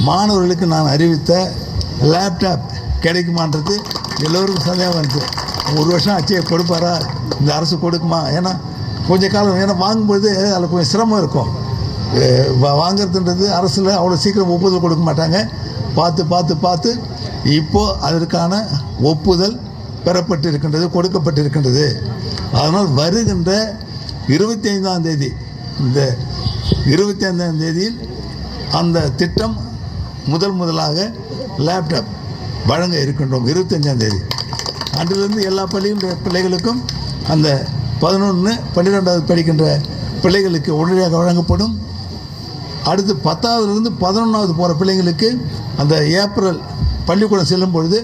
மாணவர்களுக்கு நான் அறிவித்த லேப்டாப் கிடைக்குமான்றது எல்லோருக்கும் சந்தேகம் வந்துச்சு. 1 வருஷம் ஆச்சு கொடுப்பாரா, இந்த அரசு கொடுக்குமா? ஏன்னா கொஞ்ச காலம் ஏன்னா வாங்கும்போது அதில் கொஞ்சம் சிரமம் இருக்கும். வாங்கிறதுன்றது அரசில் அவ்வளோ சீக்கிரம் ஒப்புதல் கொடுக்க மாட்டாங்க. பார்த்து இப்போது அதற்கான ஒப்புதல் பெறப்பட்டு இருக்கின்றது, கொடுக்கப்பட்டிருக்கின்றது. அதனால் வருகின்ற 25ஆம் தேதி, இந்த 25ஆம் தேதியில் அந்த திட்டம் முதலாக லேப்டாப் வழங்க இருக்கின்றோம். 25ஆம் தேதி அன்றிலிருந்து எல்லா பிள்ளைகளுக்கும் அந்த 11, 12வது படிக்கின்ற பிள்ளைகளுக்கு உடனடியாக வழங்கப்படும். அடுத்து 10வதுலேருந்து 11வது போகிற பிள்ளைங்களுக்கு அந்த ஏப்ரல் பள்ளிக்கூடம் செல்லும் பொழுது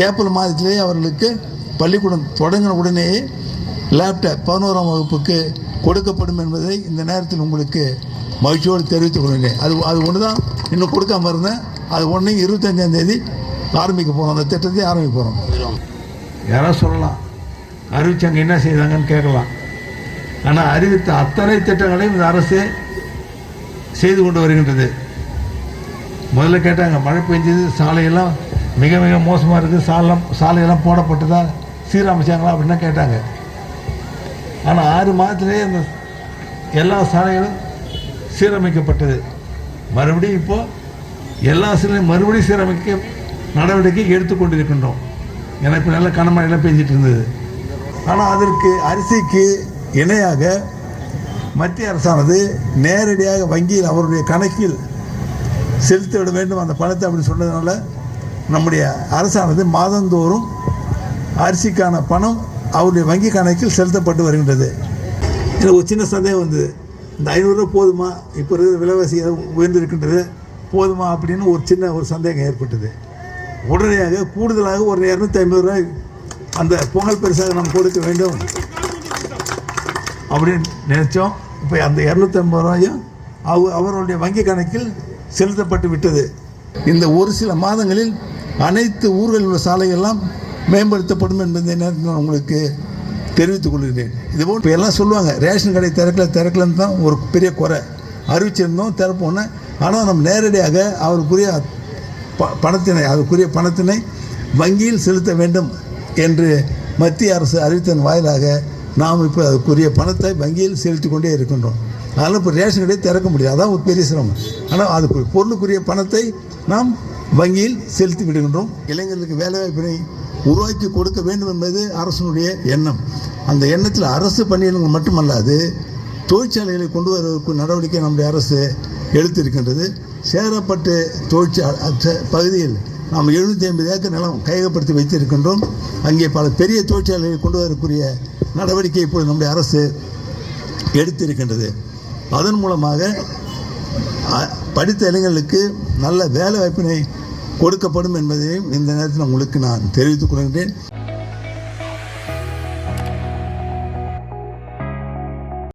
ஏப்ரல் மாதத்திலேயே அவர்களுக்கு பள்ளிக்கூடம் தொடங்கின உடனேயே லேப்டாப் 11ஆம் வகுப்புக்கு கொடுக்கப்படும் என்பதை இந்த நேரத்தில் உங்களுக்கு மகிழ்ச்சியோடு தெரிவித்துக் கொள்கிறேன். அது ஒன்று தான் இன்னும் கொடுக்காம இருந்தேன். அது ஒன்று 25ஆம் தேதி ஆரம்பிக்க போகிறோம். அந்த திட்டத்தை ஆரம்பிக்க போகிறோம். யாராவது சொல்லலாம், அறிவிச்சாங்க என்ன செய்தாங்கன்னு கேட்கலாம். ஆனால் அறிவித்த அத்தனை திட்டங்களையும் இந்த அரசு செய்து கொண்டு வருகின்றது. முதல்ல கேட்டாங்க, மழை பெஞ்சது, சாலையெல்லாம் மிக மிக மோசமாக இருக்குது, சாலையெல்லாம் போடப்பட்டதா, சீரமைச்சாங்களா அப்படின்னா கேட்டாங்க. ஆனால் 6 மாதத்திலேயே அந்த எல்லா சாலைகளும் சீரமைக்கப்பட்டது. மறுபடியும் இப்போது எல்லா சாலையும் மறுபடியும் சீரமைக்க நடவடிக்கை எடுத்துக்கொண்டிருக்கின்றோம். ஏன்னா இப்போ நல்ல கனமழையெல்லாம் பெஞ்சிட்டு இருந்தது. ஆனால் அதற்கு அரிசிக்கு இணையாக மத்திய அரசானது நேரடியாக வங்கியில் அவருடைய கணக்கில் செலுத்திவிட வேண்டும் அந்த பணத்தை அப்படின்னு சொன்னதுனால நம்முடைய அரசானது மாதந்தோறும் அரிசிக்கான பணம் அவருடைய வங்கி கணக்கில் செலுத்தப்பட்டு வருகின்றது. எனக்கு ஒரு சின்ன சந்தேகம் வந்தது, இந்த 500 ரூபா போதுமா, இப்போ இருக்கிற விலைவாசி உயர்ந்திருக்கின்றது, போதுமா அப்படின்னு ஒரு சந்தேகம் ஏற்பட்டது. உடனடியாக கூடுதலாக ஒரு 250 ரூபாய் அந்த பொங்கல் பரிசாக நாம் கொடுக்க வேண்டும் அப்படின்னு நினைச்சோம். இப்போ அந்த 250 ரூபாயும் அவருடைய வங்கி கணக்கில் செலுத்தப்பட்டு விட்டது. இந்த ஒரு சில மாதங்களில் அனைத்து ஊர்களில் உள்ள சாலைகள்லாம் மேம்படுத்தப்படும் என்பதை நேரத்தில் உங்களுக்கு தெரிவித்துக் கொள்கிறேன். இதுபோல் இப்போ எல்லாம் சொல்லுவாங்க, ரேஷன் கடை திறக்கலன்னு தான் ஒரு பெரிய குறை, அறிவிச்சிருந்தோம் திறப்போன்னு. ஆனால் நம்ம நேரடியாக அவருக்குரிய பணத்தினை வங்கியில் செலுத்த வேண்டும் என்று மத்திய அரசு அறிவித்ததன் வாயிலாக நாம் இப்போ அதுக்குரிய பணத்தை வங்கியில் செலுத்தி கொண்டே இருக்கின்றோம். அதனால் இப்போ ரேஷன் கடையை திறக்க முடியாது, அதான் ஒரு பெரிய சிரமம். ஆனால் அதுக்கு பொருளுக்குரிய பணத்தை நாம் வங்கியில் செலுத்தி விடுகின்றோம். இளைஞர்களுக்கு வேலைவாய்ப்பினை உருவாக்கி கொடுக்க வேண்டும் என்பது அரசனுடைய எண்ணம். அந்த எண்ணத்தில் அரசு பணியிடங்கள் மட்டுமல்லாது தொழிற்சாலைகளை கொண்டு வருவதற்கு நடவடிக்கை நம்முடைய அரசு எடுத்திருக்கின்றது. சேரப்பட்டு தொழிற்சாலை பகுதியில் நாம் 750 ஏக்கர் நிலம் கையகப்படுத்தி வைத்திருக்கின்றோம். அங்கே பல பெரிய தொழிற்சாலைகளை கொண்டு வரக்கூடிய நடவடிக்கை இப்போது நம்முடைய அரசு எடுத்திருக்கின்றது. அதன் மூலமாக படித்த இளைஞர்களுக்கு நல்ல வேலை வாய்ப்பினை கொடுக்கப்படும் என்பதையும் இந்த நேரத்தில் உங்களுக்கு நான் தெரிவித்துக் கொள்கின்றேன்.